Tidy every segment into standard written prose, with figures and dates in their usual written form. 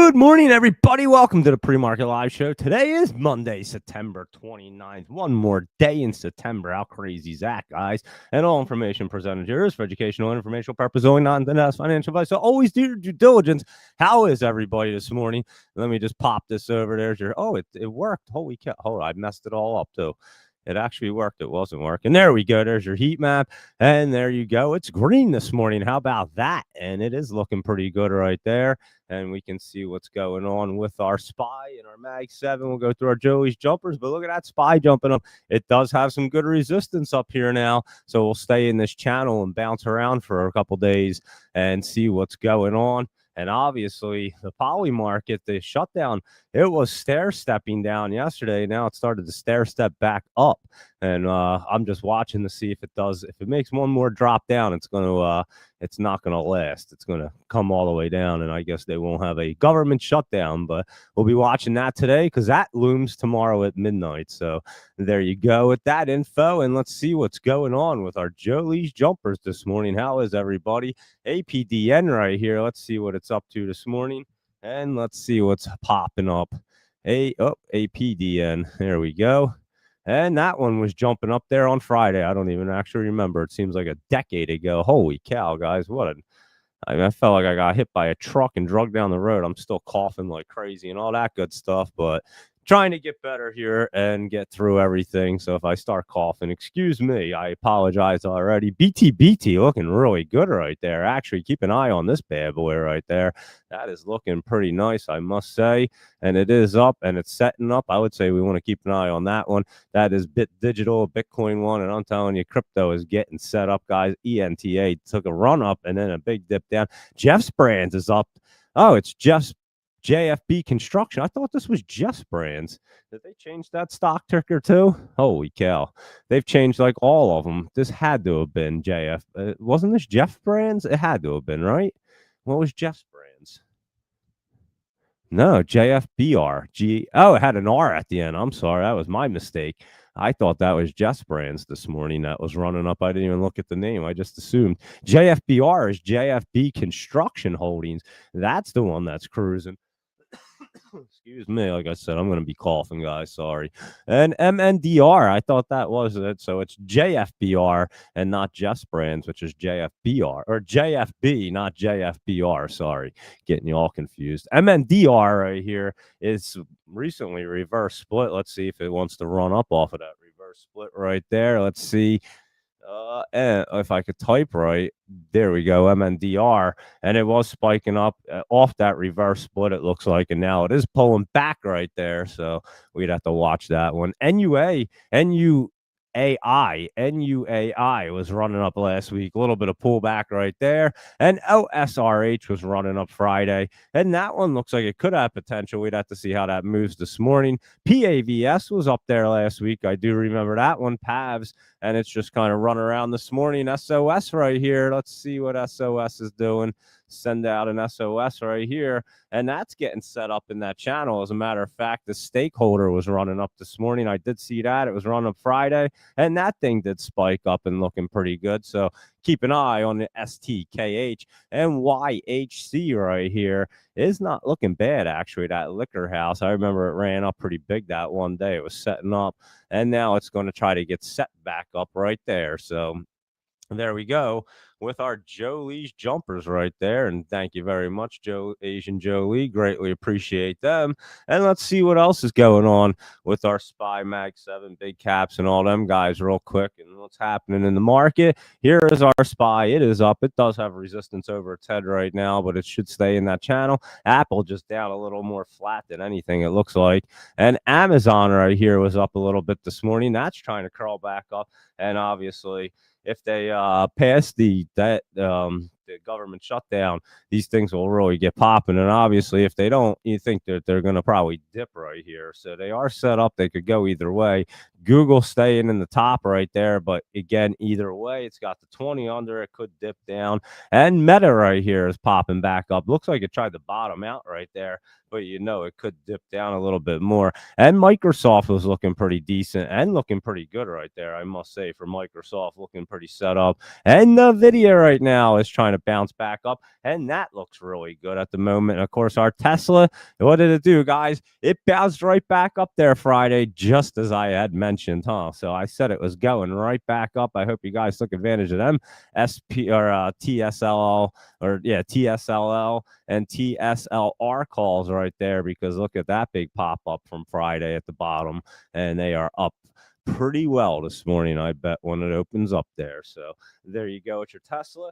Good morning, everybody. Welcome to the Pre-Market Live Show. Today is Monday, September 29th. One more day in September. How crazy is that, guys? And all information presented here is for educational and informational purposes only, not intended as financial advice. So always do your due diligence. How is everybody this morning? Let me just pop this over. There's your... Oh, it worked. Holy cow. Hold on. I messed it all up, too. It actually worked. It wasn't working. There we go. There's your heat map. And there you go. It's green this morning. How about that? And it is looking pretty good right there. And we can see what's going on with our SPY and our Mag 7. We'll go through our Joey's jumpers, but look at that SPY jumping up. It does have some good resistance up here now. So we'll stay in this channel and bounce around for a couple days and see what's going on. And obviously, the poly market, the shutdown, it was stair-stepping down yesterday. Now it started to stair-step back up. And I'm just watching to see if it does. If it makes one more drop down, it's not going to last. It's going to come all the way down. And I guess they won't have a government shutdown. But we'll be watching that today because that looms tomorrow at midnight. So there you go with that info. And let's see what's going on with our Joey's jumpers this morning. How is everybody? APDN right here. Let's see what it's up to this morning. And let's see what's popping up. APDN. There we go. And that one was jumping up there on Friday. I don't even actually remember. It seems like a decade ago. Holy cow, guys. I felt like I got hit by a truck and drugged down the road. I'm still coughing like crazy and all that good stuff, but trying to get better here and get through everything. So if I start coughing, excuse me. I apologize already. BTBT looking really good right there. Actually, keep an eye on this bad boy right there. That is looking pretty nice, I must say. And it is up and it's setting up. I would say we want to keep an eye on that one. That is Bit Digital, Bitcoin one. And I'm telling you, crypto is getting set up, guys. ENTA took a run up and then a big dip down. Jeff's Brands is up. Oh, it's Jeff's JFB Construction. I thought this was Jeff's Brands. Did they change that stock ticker too? Holy cow. They've changed like all of them. This had to have been JF. Wasn't this Jeff Brands? It had to have been, right? What was Jeff's Brands? No, JFBR. Oh, it had an R at the end. I'm sorry. That was my mistake. I thought that was Jeff's Brands this morning that was running up. I didn't even look at the name. I just assumed. JFBR is JFB Construction Holdings. That's the one that's cruising. Excuse me. Like I said, I'm going to be coughing, guys. Sorry. And MNDR, I thought that was it. So it's JFBR and not Jeff's Brands, which is JFBR or JFB, not JFBR. Sorry. Getting you all confused. MNDR right here is recently reverse split. Let's see if it wants to run up off of that reverse split right there. Let's see. And if I could type right, there we go, MNDR, and it was spiking up off that reverse split, it looks like, and now it is pulling back right there, so we'd have to watch that one. NUAI was running up last week, a little bit of pullback right there, and OSRH was running up Friday, and that one looks like it could have potential. We'd have to see how that moves this morning. PAVS was up there last week. I do remember that one, PAVS, and it's just kind of run around this morning. SOS right here. Let's see what SOS is doing. Send out an SOS right here, and that's getting set up in that channel. As a matter of fact, the stakeholder was running up this morning. I did see that. It was running up Friday, and that thing did spike up and looking pretty good. So keep an eye on the STKH and YHC right here. Is not looking bad, actually. That liquor house, I remember it ran up pretty big that one day. It was setting up, and now it's going to try to get set back up right there. So there we go with our Joey's jumpers right there. And thank you very much, Asian Jolie. Greatly appreciate them. And let's see what else is going on with our SPY Mag 7 big caps and all them guys real quick. And what's happening in the market. Here is our SPY. It is up. It does have resistance over its head right now, but it should stay in that channel. Apple just down a little more flat than anything, it looks like. And Amazon right here was up a little bit this morning. That's trying to crawl back up. And obviously, if they pass the government shutdown, these things will really get popping. And obviously, if they don't, you think that they're going to probably dip right here. So they are set up. They could go either way. Google staying in the top right there. But again, either way, it's got the 20 under. It could dip down. And Meta right here is popping back up. Looks like it tried to bottom out right there. But you know, it could dip down a little bit more. And Microsoft was looking pretty decent and looking pretty good right there, I must say, for Microsoft, looking pretty set up. And NVIDIA right now is trying kind of bounce back up, and that looks really good at the moment. And of course, our Tesla, what did it do, guys? It bounced right back up there Friday, just as I had mentioned, huh? So I said it was going right back up. I hope you guys took advantage of them. SP or TSLL or TSLL and TSLR calls right there, because look at that big pop up from Friday at the bottom, and they are up pretty well this morning, I bet, when it opens up there. So there you go with your Tesla.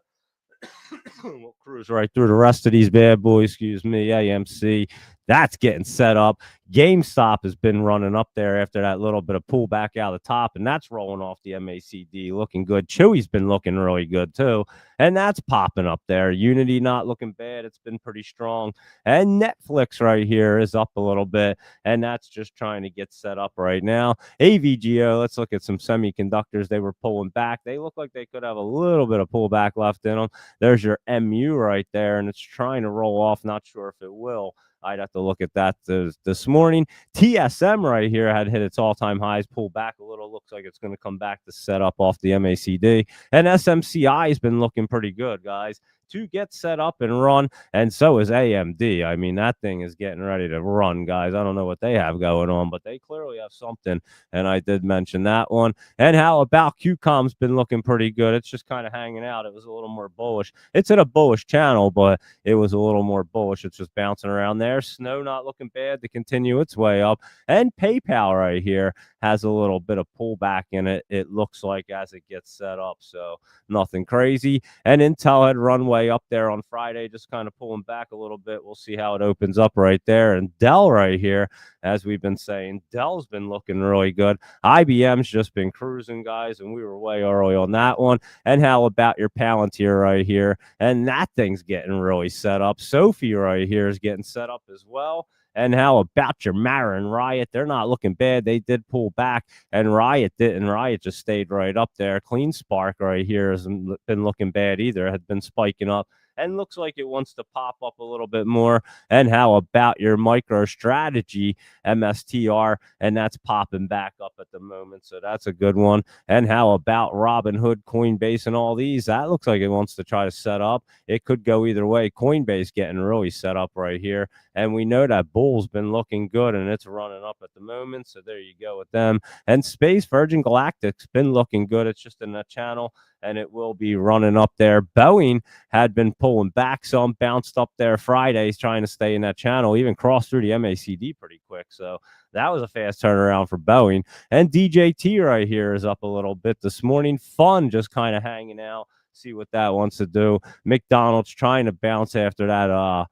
We'll cruise right through the rest of these bad boys. Excuse me. AMC, that's getting set up. GameStop has been running up there after that little bit of pullback out of the top, and that's rolling off the MACD, looking good. Chewy's been looking really good too, and that's popping up there. Unity not looking bad. It's been pretty strong. And Netflix right here is up a little bit, and that's just trying to get set up right now. AVGO, let's look at some semiconductors. They were pulling back. They look like they could have a little bit of pullback left in them. There's your MU right there, and it's trying to roll off. Not sure if it will. I'd have to look at that this morning. TSM right here had hit its all-time highs, pulled back a little. Looks like it's going to come back to set up off the MACD. And SMCI has been looking pretty good, guys, to get set up and run. And so is AMD. I mean, that thing is getting ready to run, guys. I don't know what they have going on, but they clearly have something. And I did mention that one. And how about QCOM's been looking pretty good? It's just kind of hanging out. It was a little more bullish. It's in a bullish channel, but it was a little more bullish. It's just bouncing around there. Snow not looking bad to continue its way up. And PayPal right here has a little bit of pullback in it, it looks like, as it gets set up. So nothing crazy. And Intel had run way up there on Friday, just kind of pulling back a little bit. We'll see how it opens up right there. And Dell right here, as we've been saying, Dell's been looking really good. IBM's just been cruising, guys, and we were way early on that one. And how about your Palantir right here? And that thing's getting really set up. Sophie right here is getting set up as well. And how about your Marin Riot? They're not looking bad. They did pull back, and Riot didn't. Riot just stayed right up there. Clean Spark right here hasn't been looking bad either. Had been spiking up and looks like it wants to pop up a little bit more. And how about your MicroStrategy, MSTR? And that's popping back up at the moment, so that's a good one. And how about Robinhood, Coinbase, and all these? That looks like it wants to try to set up. It could go either way. Coinbase getting really set up right here. And we know that Bull's been looking good, and it's running up at the moment. So there you go with them. And Space Virgin Galactic's been looking good. It's just in that channel, and it will be running up there. Boeing had been pulling back some, bounced up there Fridays, trying to stay in that channel, even crossed through the MACD pretty quick. So that was a fast turnaround for Boeing. And DJT right here is up a little bit this morning. Fun just kind of hanging out. See what that wants to do. McDonald's trying to bounce after that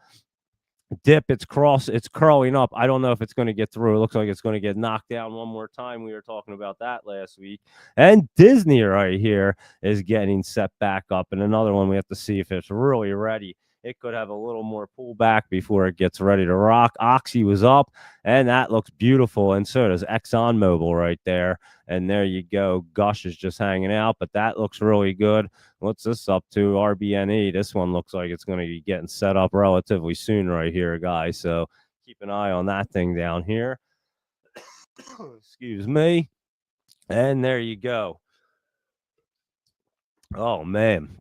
dip. It's curling up. I don't know if it's going to get through. It looks like it's going to get knocked down one more time. We were talking about that last week. And Disney right here is getting set back up. And another one, we have to see if it's really ready. It could have a little more pullback before it gets ready to rock. Oxy was up, and that looks beautiful. And so does ExxonMobil right there. And there you go. Gush is just hanging out, but that looks really good. What's this up to? RBNE. This one looks like it's going to be getting set up relatively soon right here, guys. So keep an eye on that thing down here. Excuse me. And there you go. Oh, man.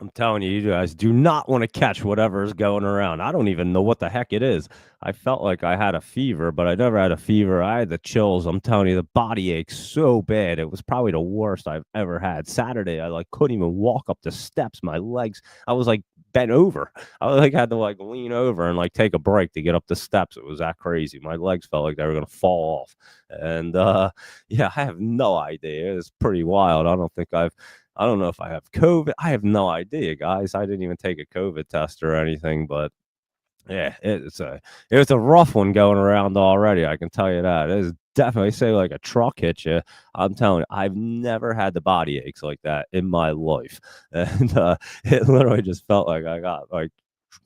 I'm telling you, you guys do not want to catch whatever is going around. I don't even know what the heck it is. I felt like I had a fever, but I never had a fever. I had the chills. I'm telling you, the body aches so bad. It was probably the worst I've ever had. Saturday, I couldn't even walk up the steps. My legs, I was bent over. I had to lean over and take a break to get up the steps. It was that crazy. My legs felt like they were gonna fall off. And yeah, I have no idea. It's pretty wild. I don't know if I have COVID. I have no idea, guys. I didn't even take a COVID test or anything, but yeah, it was a rough one going around already. I can tell you that. It is definitely, say a truck hit you. I'm telling you, I've never had the body aches like that in my life. And it literally just felt like I got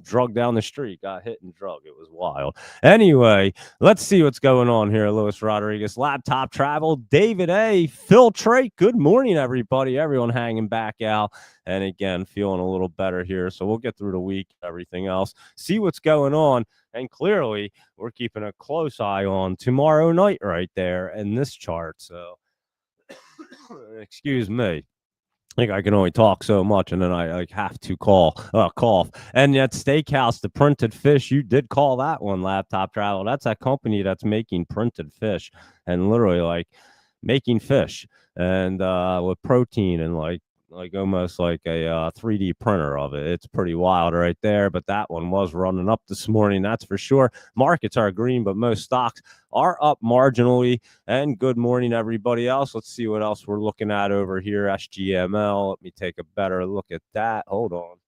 drug down the street, got hit and drug. It was wild. Anyway, let's see what's going on here. Luis Rodriguez, Laptop Travel, David A, Filtrate. Good morning, everybody. Everyone hanging back out. And again, feeling a little better here. So we'll get through the week, everything else, see what's going on. And clearly, we're keeping a close eye on tomorrow night right there in this chart. So, excuse me. Like I can only talk so much, and then I like have to cough. And yet, Steakhouse, the printed fish, you did call that one Laptop Travel. That's that company that's making printed fish and literally like making fish and with protein and like almost like a 3D printer of it. It's pretty wild right there. But that one was running up this morning, that's for sure. Markets are green, but most stocks are up marginally. And good morning, everybody else. Let's see what else we're looking at over here. SGML. Let me take a better look at that. Hold on.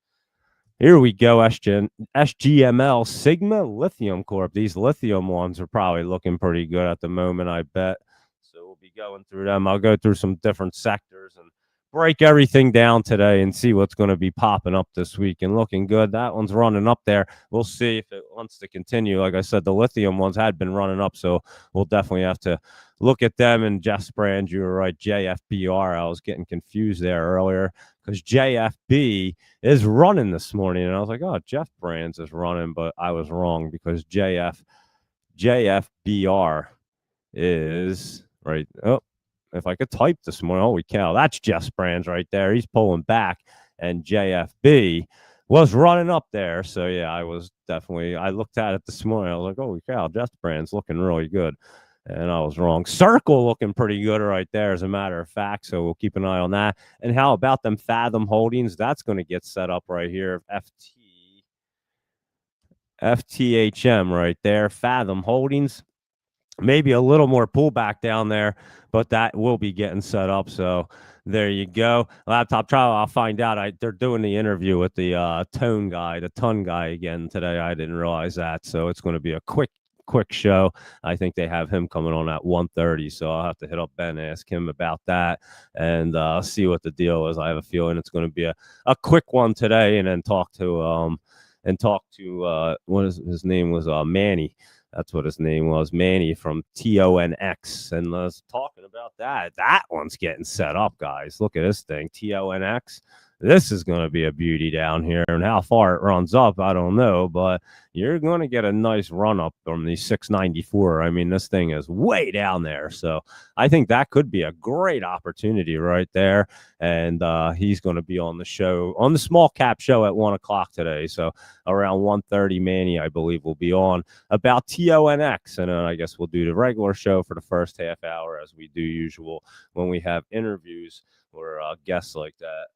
Here we go. SGML, Sigma Lithium Corp. These lithium ones are probably looking pretty good at the moment, I bet. So we'll be going through them. I'll go through some different sectors and break everything down today and see what's going to be popping up this week and looking good. That one's running up there. We'll see if it wants to continue. Like I said, the lithium ones had been running up, so we'll definitely have to look at them. And Jeff Sprand, you were right, JFBR. I was getting confused there earlier because JFB is running this morning, and I was like, oh, Jeff Brands is running, but I was wrong because JFBR is right. Oh, if I could type this morning, holy cow, that's Jeff Brands right there. He's pulling back, and JFB was running up there. So yeah, I looked at it this morning. I was like, holy cow, Jeff Brands looking really good. And I was wrong. Circle looking pretty good right there, as a matter of fact. So we'll keep an eye on that. And how about them Fathom Holdings? That's going to get set up right here. FTHM right there. Fathom Holdings. Maybe a little more pullback down there, but that will be getting set up. So there you go. Laptop Travel. I'll find out. They're doing the interview with the ton guy again today. I didn't realize that. So it's going to be a quick show. I think they have him coming on at 1:30. So I'll have to hit up Ben and ask him about that and see what the deal is. I have a feeling it's going to be a quick one today, and then talk to what is his name was Manny. That's what his name was, Manny from TONX. And let's talking about that. That one's getting set up, guys. Look at this thing, TONX. This is going to be a beauty down here. And how far it runs up, I don't know, but you're going to get a nice run up from the 694. I mean, this thing is way down there. So I think that could be a great opportunity right there. And he's going to be on the show, on the small cap show at 1 o'clock today. So around 1:30, Manny, I believe, will be on about TONX. And I guess we'll do the regular show for the first half hour, as we do usual when we have interviews or guests like that.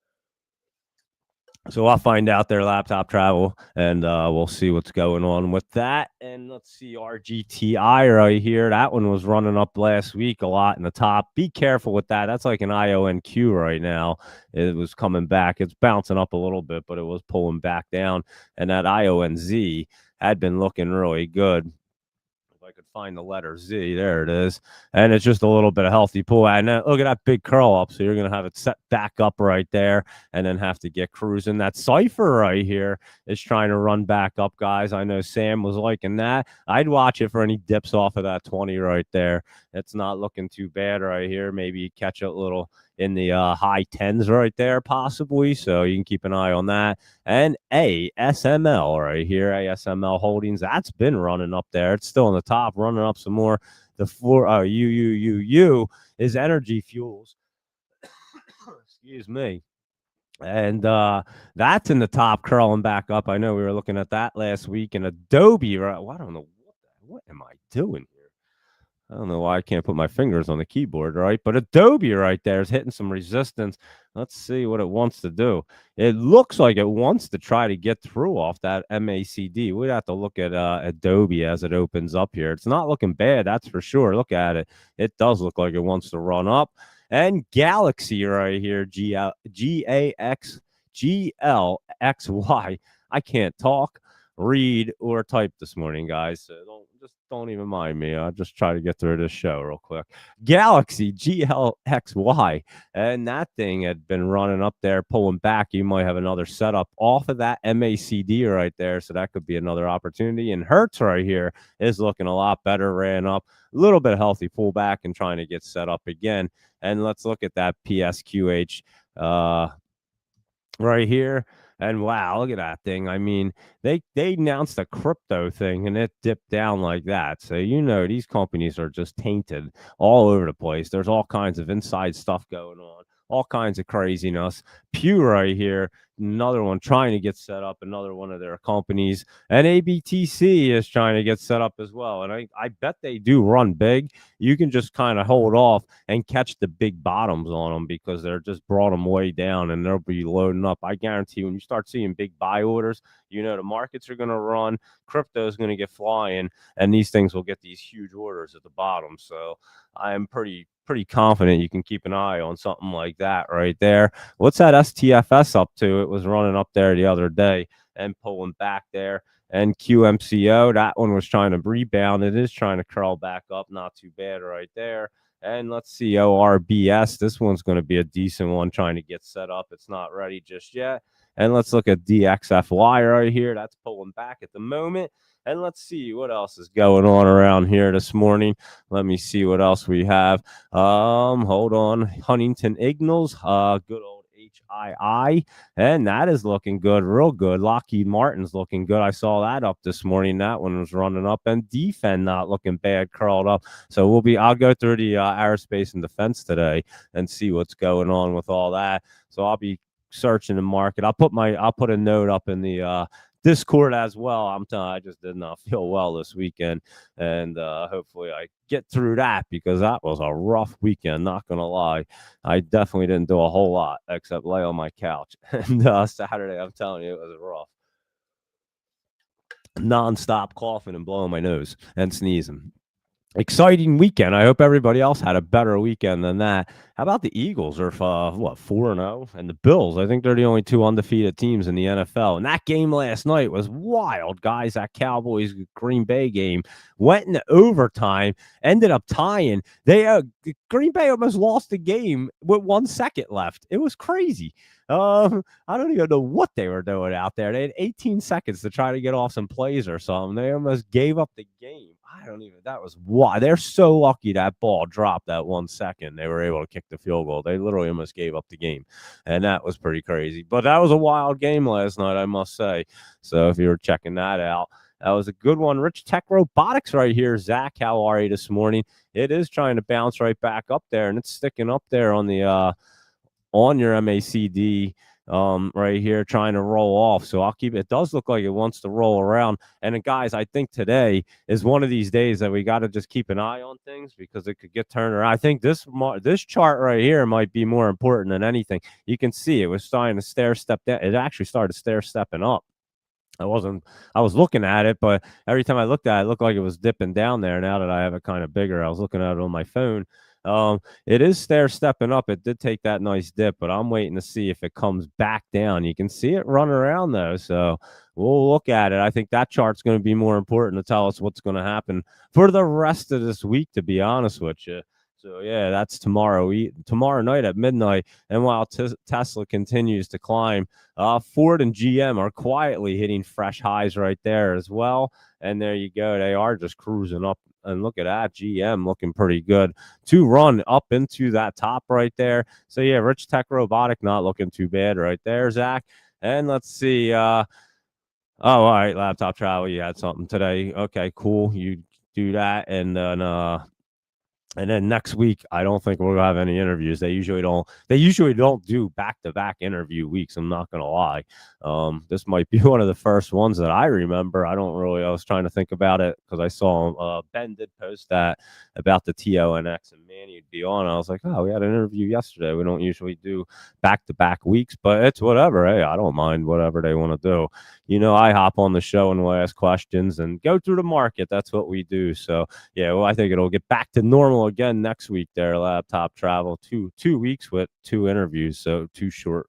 So I'll find out their Laptop Travel, and we'll see what's going on with that. And let's see, RGTI right here. That one was running up last week a lot in the top. Be careful with that. That's like an IONQ right now. It was coming back. It's bouncing up a little bit, but it was pulling back down. And that IONZ had been looking really good. I could find the letter Z. There it is. And it's just a little bit of healthy pull. And look at that big curl up. So you're going to have it set back up right there and then have to get cruising. That Cypher right here is trying to run back up, guys. I know Sam was liking that. I'd watch it for any dips off of that 20 right there. It's not looking too bad right here. Maybe catch a little in the high 10s right there, possibly. So you can keep an eye on that. And ASML right here, ASML Holdings, that's been running up there. It's still in the top, running up some more. The UUUU is Energy Fuels. Excuse me. And that's in the top, curling back up. I know we were looking at that last week. And Adobe, right? Well, I don't know. What am I doing here? I don't know why I can't put my fingers on the keyboard, right? But Adobe right there is hitting some resistance. Let's see what it wants to do. It looks like it wants to try to get through off that MACD. We'd have to look at Adobe as it opens up here. It's not looking bad, that's for sure. Look at it. It does look like it wants to run up. And Galaxy right here, GLXY. I can't talk, read, or type this morning, guys. So don't even mind me. I'll just try to get through this show real quick. Galaxy GLXY, and that thing had been running up there, pulling back. You might have another setup off of that MACD right there, so that could be another opportunity. And Hertz right here is looking a lot better, ran up a little bit healthy pullback and trying to get set up again. And let's look at that PSQH right here. And wow, look at that thing. I mean, they announced a crypto thing and it dipped down like that. So, these companies are just tainted all over the place. There's all kinds of inside stuff going on. all kinds of craziness. Pew right here, another one trying to get set up, another one of their companies. And ABTC is trying to get set up as well. And I bet they do run big. You can just kind of hold off and catch the big bottoms on them because they're just brought them way down and they'll be loading up. I guarantee when you start seeing big buy orders, the markets are going to run, crypto is going to get flying, and these things will get these huge orders at the bottom. So I am pretty confident you can keep an eye on something like that right there. What's that STFS up to? It was running up there the other day and pulling back there. And QMCO, that one was trying to rebound. It is trying to curl back up. Not too bad right there. And let's see, ORBS. This one's going to be a decent one trying to get set up. It's not ready just yet. And let's look at DXFY right here. That's pulling back at the moment. And let's see what else is going on around here this morning. Let me see what else we have. Hold on. Huntington Ingalls, good old HII, and that is looking good, real good. Lockheed Martin's looking good. I saw that up this morning. That one was running up, and Defend not looking bad, curled up. So I'll go through the aerospace and defense today and see what's going on with all that. So I'll be searching the market. I'll put a note up in the Discord as well. I'm telling you, I just did not feel well this weekend, and hopefully I get through that because that was a rough weekend. Not gonna lie, I definitely didn't do a whole lot except lay on my couch. And Saturday, I'm telling you, it was rough. Non-stop coughing and blowing my nose and sneezing. Exciting weekend. I hope everybody else had a better weekend than that. How about the Eagles? Are 4-0, and the Bills? I think they're the only two undefeated teams in the NFL. And that game last night was wild, guys. That Cowboys Green Bay game went into overtime, ended up tying. Green Bay almost lost the game with 1 second left. It was crazy. I don't even know what they were doing out there. They had 18 seconds to try to get off some plays or something. They almost gave up the game. That was why. They're so lucky that ball dropped that 1 second. They were able to kick the field goal. They literally almost gave up the game. And that was pretty crazy. But that was a wild game last night, I must say. So if you were checking that out, that was a good one. Rich Tech Robotics right here. Zach, how are you this morning? It is trying to bounce right back up there, and it's sticking up there on the on your MACD right here, trying to roll off. So I'll keep it. It does look like it wants to roll around. And guys, I think today is one of these days that we got to just keep an eye on things because it could get turned around. I think this chart right here might be more important than anything. You can see it was starting to stair step down. It actually started stair stepping up. I was looking at it, but every time I looked at it, it looked like it was dipping down there. Now that I have it kind of bigger, I was looking at it on my phone. It is stair stepping up. It did take that nice dip, but I'm waiting to see if it comes back down. You can see it run around though, so we'll look at it. I think that chart's going to be more important to tell us what's going to happen for the rest of this week, to be honest with you. So yeah, that's tomorrow night at midnight. And while Tesla continues to climb, Ford and GM are quietly hitting fresh highs right there as well. And there you go. They are just cruising up. And look at that, GM looking pretty good to run up into that top right there. So yeah, Rich Tech Robotic not looking too bad right there, Zach. And let's see. All right, Laptop Travel, you had something today. Okay, cool. You do that, and then next week, I don't think we'll have any interviews. They usually don't do back-to-back interview weeks. I'm not going to lie. This might be one of the first ones that I remember. I was trying to think about it because I saw Ben did post that about the TONX and Manny would be on. I was like, oh, we had an interview yesterday. We don't usually do back-to-back weeks, but it's whatever. Hey, I don't mind whatever they want to do. I hop on the show and we'll ask questions and go through the market. That's what we do. So, yeah, well, I think it'll get back to normal again next week there. Laptop Travel, two weeks with 2 interviews, so 2 short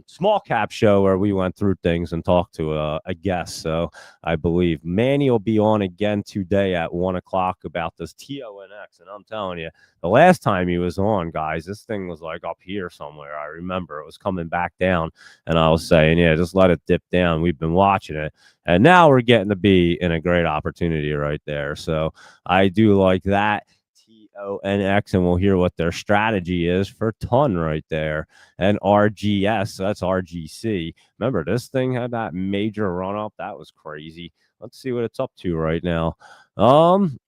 small cap show where we went through things and talked to a guest. So I believe Manny will be on again today at 1:00 about this TONX. And I'm telling you, the last time he was on, guys, this thing was like up here somewhere. I remember it was coming back down, and I was saying, yeah, just let it dip down. We've been watching it, and now we're getting to be in a great opportunity right there. So I do like that. TONX, and we'll hear what their strategy is for ton right there. And RGS, so that's RGC. Remember, this thing had that major run up. That was crazy. Let's see what it's up to right now.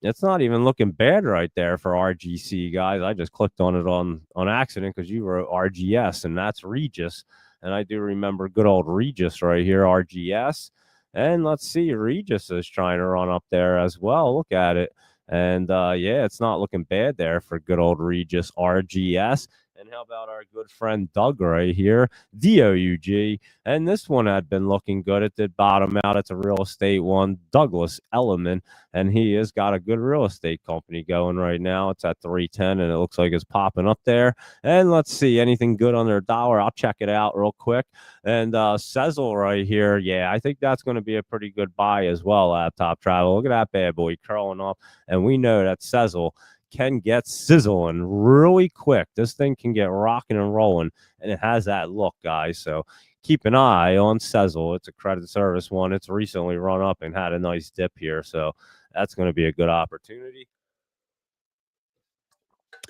It's not even looking bad right there for RGC, guys. I just clicked on it on accident because you wrote RGS, and that's Regis. And I do remember good old Regis right here, RGS. And let's see, Regis is trying to run up there as well. Look at it. And yeah, it's not looking bad there for good old Regis RGS. And how about our good friend Doug right here, DOUG? And this one had been looking good. It did bottom out. It's a real estate one, Douglas Elliman, and he has got a good real estate company going right now. It's at 310, and it looks like it's popping up there. And let's see, anything good under a dollar? I'll check it out real quick. And Sezzle right here, yeah, I think that's going to be a pretty good buy as well. Laptop Travel, look at that bad boy curling up, and we know that Sezzle can get sizzling really quick. This thing can get rocking and rolling, and it has that look, guys. So keep an eye on Sezzle. It's a credit service one. It's recently run up and had a nice dip here, so that's going to be a good opportunity.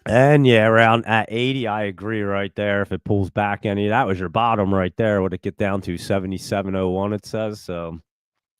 And yeah, around at 80, I agree right there. If it pulls back any, that was your bottom right there. Would it get down to 77.01? It says so.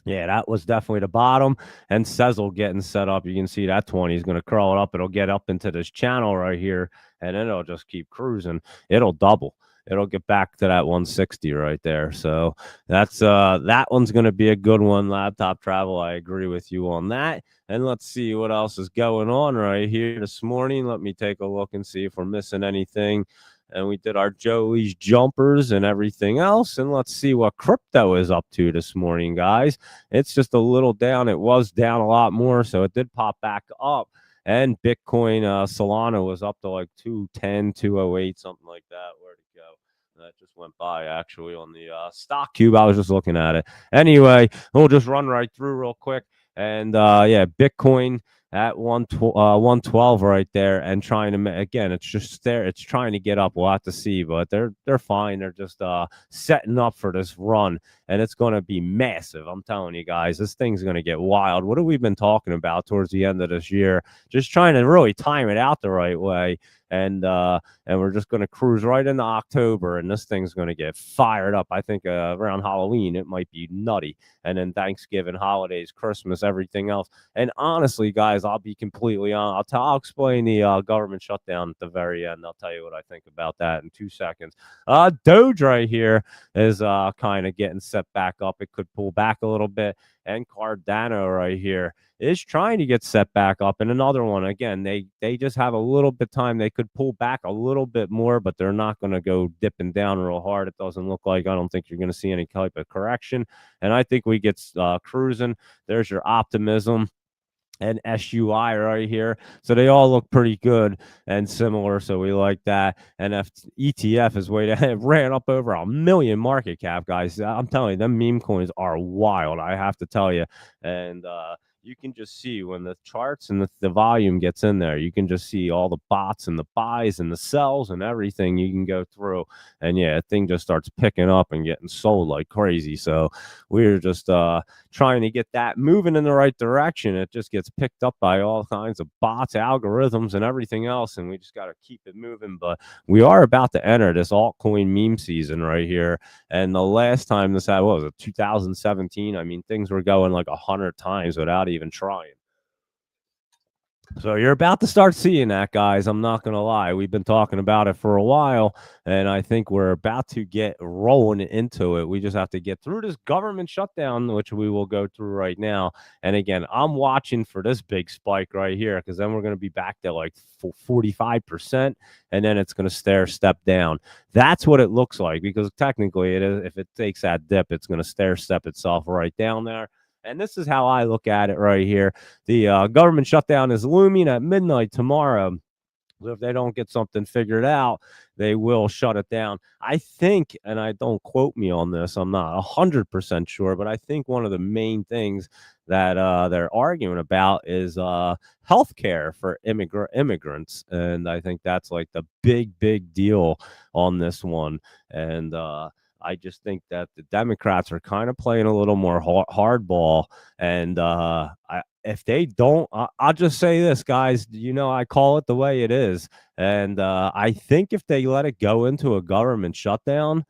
Yeah, that was definitely the bottom. And Sezzle getting set up. You can see that 20 is going to curl it up. It'll get up into this channel right here, and then it'll just keep cruising. It'll double. It'll get back to that 160 right there. So that's that one's going to be a good one. Laptop Travel, I agree with you on that. And let's see what else is going on right here this morning. Let me take a look and see if we're missing anything. And we did our Joey's jumpers and everything else. And let's see what crypto is up to this morning, guys. It's just a little down. It was down a lot more, so it did pop back up. And Bitcoin, Solana was up to like 210, 208, something like that. Where'd it go? That just went by actually on the stock cube. I was just looking at it. Anyway, we'll just run right through real quick. And yeah, Bitcoin at 112 right there, and trying to again, it's just there. It's trying to get up. We'll have to see, but they're fine. They're just setting up for this run, and it's going to be massive. I'm telling you guys, this thing's going to get wild. What have we been talking about towards the end of this year? Just trying to really time it out the right way. And we're just going to cruise right into October, and this thing's going to get fired up. I think around Halloween it might be nutty, and then Thanksgiving, holidays, Christmas, everything else. And honestly, guys, I'll be completely honest. I'll explain the government shutdown at the very end. I'll tell you what I think about that in 2 seconds. Doge right here is kind of getting set back up. It could pull back a little bit. And Cardano right here is trying to get set back up. And another one, again, they just have a little bit time. They could pull back a little bit more, but they're not going to go dipping down real hard. It doesn't look like. I don't think you're going to see any type of correction. And I think we get cruising. There's your optimism and SUI right here. So they all look pretty good and similar. So we like that. And ETF is way down. It ran up over 1 million market cap, guys. I'm telling you, them meme coins are wild. I have to tell you. And you can just see when the charts and the volume gets in there, you can just see all the bots and the buys and the sells and everything you can go through. And yeah, the thing just starts picking up and getting sold like crazy. So we're just trying to get that moving in the right direction. It just gets picked up by all kinds of bots, algorithms, and everything else. And we just got to keep it moving. But we are about to enter this altcoin meme season right here. And the last time this had, what was it, 2017? I mean, things were going like 100 times without even trying. So you're about to start seeing that, guys. I'm not going to lie. We've been talking about it for a while, and I think we're about to get rolling into it. We just have to get through this government shutdown, which we will go through right now. And again, I'm watching for this big spike right here, because then we're going to be back to like 45%, and then it's going to step down. That's what it looks like, because technically it is. If it takes that dip, it's going to step itself right down there. And this is how I look at it right here. The government shutdown is looming at midnight tomorrow. So if they don't get something figured out, they will shut it down. I think, and I don't quote me on this, I'm not 100% sure, but I think one of the main things that they're arguing about is healthcare for immigrants. And I think that's like the big deal on this one. And I just think that the Democrats are kind of playing a little more hardball. And if they don't, I'll just say this, guys, I call it the way it is. And I think if they let it go into a government shutdown,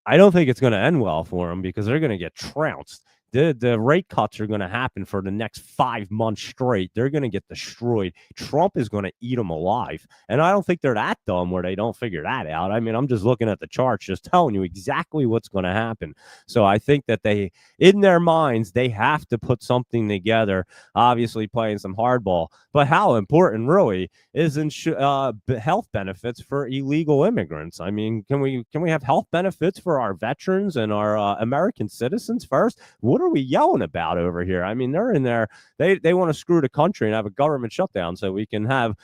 I don't think it's going to end well for them, because they're going to get trounced. The rate cuts are going to happen for the next 5 months straight. They're going to get destroyed. Trump is going to eat them alive. And I don't think they're that dumb where they don't figure that out. I mean, I'm just looking at the charts, just telling you exactly what's going to happen. So I think that they, in their minds, they have to put something together, obviously playing some hardball. But how important really is health benefits for illegal immigrants? I mean, can we have health benefits for our veterans and our American citizens first? What are we yelling about over here? I mean, they're in there. They want to screw the country and have a government shutdown so we can have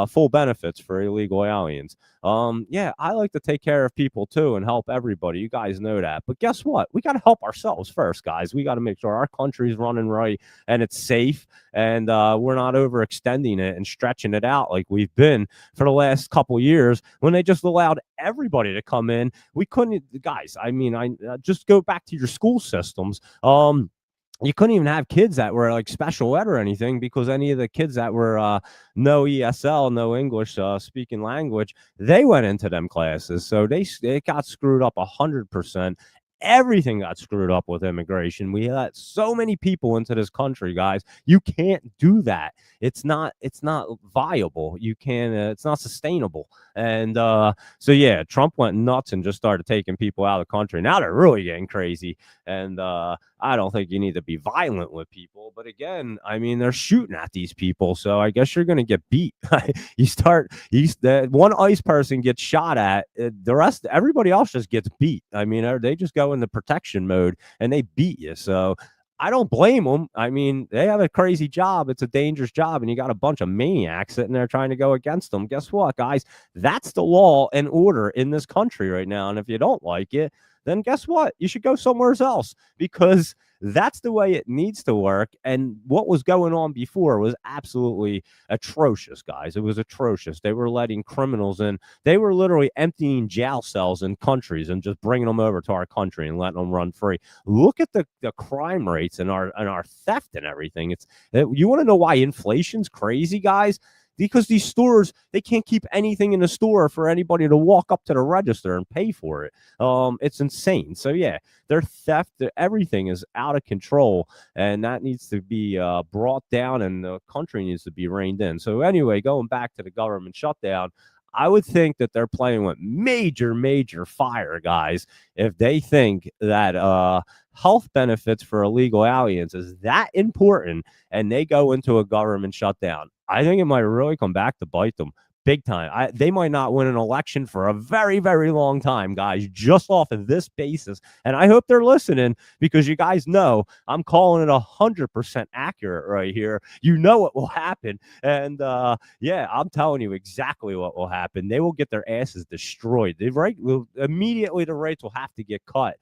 full benefits for illegal aliens. Yeah, I like to take care of people too and help everybody. You guys know that. But guess what? We got to help ourselves first, guys. We got to make sure our country's running right and it's safe, and we're not overextending it and stretching it out like we've been for the last couple years when they just allowed everybody to come in. We couldn't, guys. I mean, I just go back to your school systems. You couldn't even have kids that were like special ed or anything, because any of the kids that were no ESL, no English speaking language, they went into them classes. So they got screwed up 100%. Everything got screwed up with immigration. We let so many people into this country, guys. You can't do that. It's not viable. You can it's not sustainable. And so yeah, Trump went nuts and just started taking people out of the country. Now they're really getting crazy. And I don't think you need to be violent with people. But again, I mean, they're shooting at these people. So I guess you're going to get beat. One ICE person gets shot at, the rest, everybody else just gets beat. I mean, they just go into protection mode and they beat you. So I don't blame them. I mean, they have a crazy job. It's a dangerous job. And you got a bunch of maniacs sitting there trying to go against them. Guess what, guys? That's the law and order in this country right now. And if you don't like it, then guess what? You should go somewhere else, because that's the way it needs to work. And what was going on before was absolutely atrocious, guys. It was atrocious. They were letting criminals in. They were literally emptying jail cells in countries and just bringing them over to our country and letting them run free. Look at the crime rates and our theft and everything. You want to know why inflation's crazy, guys? Because these stores, they can't keep anything in the store for anybody to walk up to the register and pay for it. It's insane. So yeah, their theft, everything is out of control, and that needs to be brought down, and the country needs to be reined in. So anyway, going back to the government shutdown, I would think that they're playing with major fire, guys, if they think that health benefits for illegal aliens is that important and they go into a government shutdown. I think it might really come back to bite them big time. They might not win an election for a very long time, guys, just off of this basis. And I hope they're listening, because you guys know I'm calling it 100% accurate right here. You know what will happen. And yeah, I'm telling you exactly what will happen. They will get their asses destroyed. Immediately the rates will have to get cut.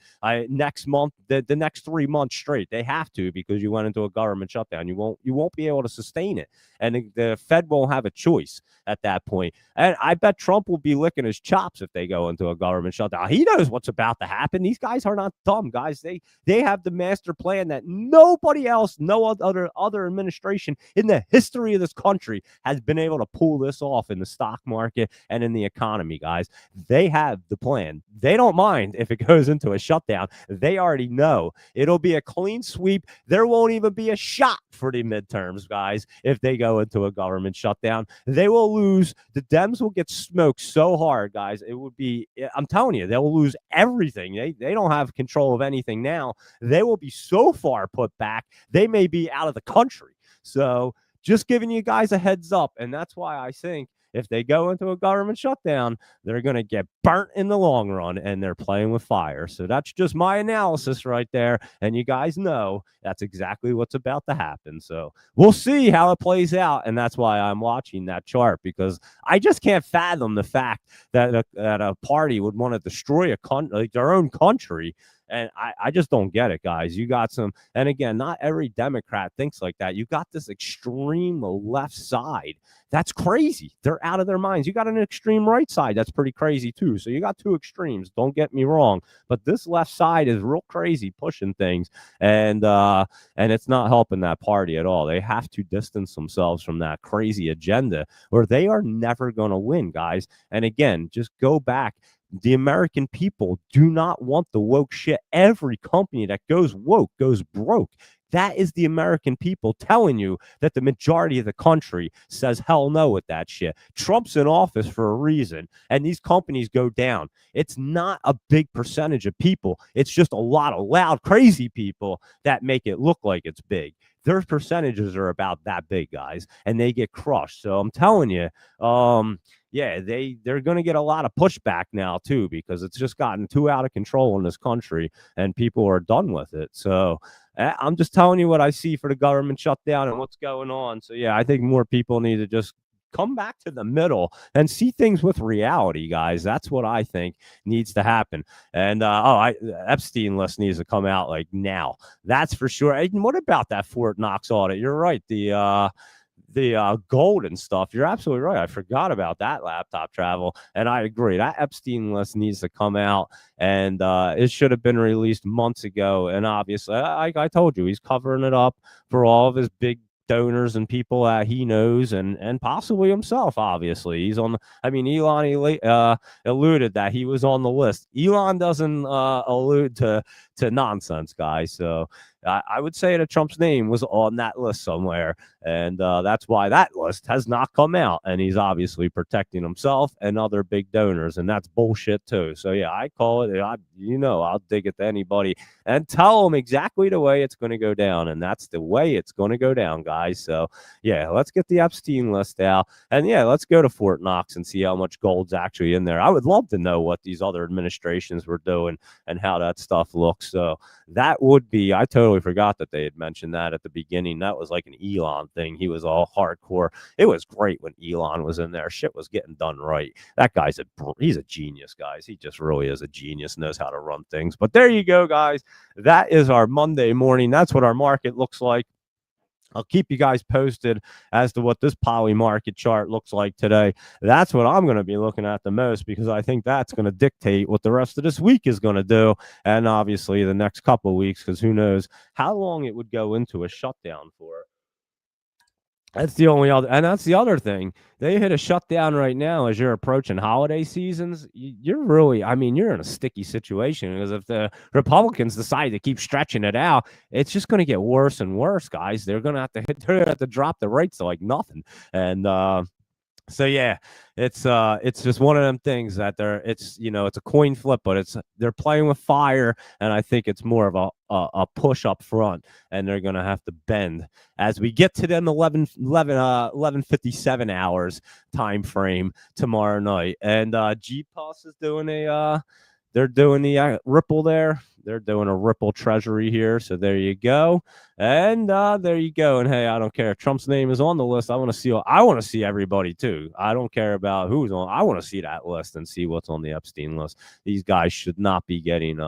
Next month, the next 3 months straight, they have to, because you went into a government shutdown. You won't be able to sustain it. And the Fed won't have a choice at that point. And I bet Trump will be licking his chops if they go into a government shutdown. He knows what's about to happen. These guys are not dumb, guys. They have the master plan that nobody else, no other administration in the history of this country has been able to pull this off in the stock market and in the economy, guys. They have the plan. They don't mind if it goes into a shutdown. They already know it'll be a clean sweep. There won't even be a shot for the midterms, guys, if they go into a government shutdown. They will lose. The Dems will get smoked so hard, guys. It would be, I'm telling you, they will lose everything. They don't have control of anything now. They will be so far put back, they may be out of the country. So just giving you guys a heads up. And that's why I think if they go into a government shutdown, they're going to get burnt in the long run, and they're playing with fire. So that's just my analysis right there. And you guys know that's exactly what's about to happen. So we'll see how it plays out. And that's why I'm watching that chart, because I just can't fathom the fact that a party would want to destroy their own country. And I just don't get it, guys. You got some, and again, not every Democrat thinks like that. You got this extreme left side. That's crazy. They're out of their minds. You got an extreme right side. That's pretty crazy too. So you got two extremes. Don't get me wrong. But this left side is real crazy, pushing things. And it's not helping that party at all. They have to distance themselves from that crazy agenda, or they are never going to win, guys. And again, just go back. The American people do not want the woke shit. Every company that goes woke goes broke. That is the American people telling you that the majority of the country says hell no with that shit. Trump's in office for a reason, and these companies go down. It's not a big percentage of people. It's just a lot of loud, crazy people that make it look like it's big. Their percentages are about that big, guys, and they get crushed. So I'm telling you, yeah, they're going to get a lot of pushback now too, because it's just gotten too out of control in this country, and people are done with it. So I'm just telling you what I see for the government shutdown and what's going on. So yeah, I think more people need to just come back to the middle and see things with reality, guys. That's what I think needs to happen. And Epstein list needs to come out like now. That's for sure. And what about that Fort Knox audit? You're right. The gold and stuff. You're absolutely right. I forgot about that laptop travel, and I agree. That Epstein list needs to come out, and it should have been released months ago. And obviously, I told you, he's covering it up for all of his big donors and people that he knows, and possibly himself. Obviously, he's on. I mean, Elon alluded that he was on the list. Elon doesn't allude to nonsense, guys. So I would say that Trump's name was on that list somewhere, and that's why that list has not come out. And he's obviously protecting himself and other big donors, and that's bullshit too. So yeah, I call it. I'll dig it to anybody and tell them exactly the way it's going to go down, and that's the way it's going to go down, guys. So yeah, let's get the Epstein list out, and yeah, let's go to Fort Knox and see how much gold's actually in there. I would love to know what these other administrations were doing and how that stuff looks. So that would be. I totally forgot that they had mentioned that at the beginning. That was like an Elon thing. He was all hardcore. It was great when Elon was in there. Shit was getting done right. That guy's he's a genius, guys. He just really is a genius, knows how to run things. But there you go, guys. That is our Monday morning. That's what our market looks like. I'll keep you guys posted as to what this poly market chart looks like today. That's what I'm going to be looking at the most, because I think that's going to dictate what the rest of this week is going to do. And obviously the next couple of weeks, because who knows how long it would go into a shutdown for. That's the only other, and that's the other thing. They hit a shutdown right now as you're approaching holiday seasons. You're really, I mean, you're in a sticky situation, because if the Republicans decide to keep stretching it out, it's just going to get worse and worse, guys. They're going to have to drop the rates to like nothing. And so yeah, it's just one of them things that it's a coin flip, but they're playing with fire, and I think it's more of a push up front, and they're gonna have to bend as we get to them 11:57 hours time frame tomorrow night. And GPUS is doing they're doing the Ripple there. They're doing a Ripple treasury here. So there you go. And there you go. And hey, I don't care if Trump's name is on the list. I want to see everybody too. I don't care about who's on. I want to see that list and see what's on the Epstein list. These guys should not be getting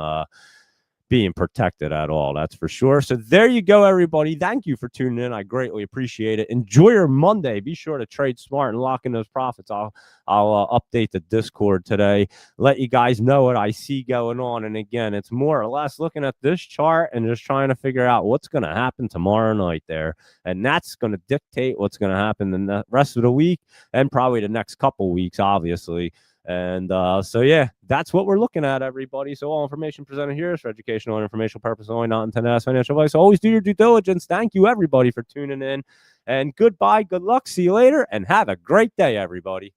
being protected at all. That's for sure. So there you go, everybody. Thank you for tuning in. I greatly appreciate it. Enjoy your Monday. Be sure to trade smart and lock in those profits. I'll update the Discord today, let you guys know what I see going on. And again, it's more or less looking at this chart and just trying to figure out what's going to happen tomorrow night there. And that's going to dictate what's going to happen the rest of the week and probably the next couple weeks, obviously. And so, yeah, that's what we're looking at, everybody. So all information presented here is for educational and informational purposes only, not intended as financial advice. So always do your due diligence. Thank you, everybody, for tuning in. And goodbye, good luck, see you later, and have a great day, everybody.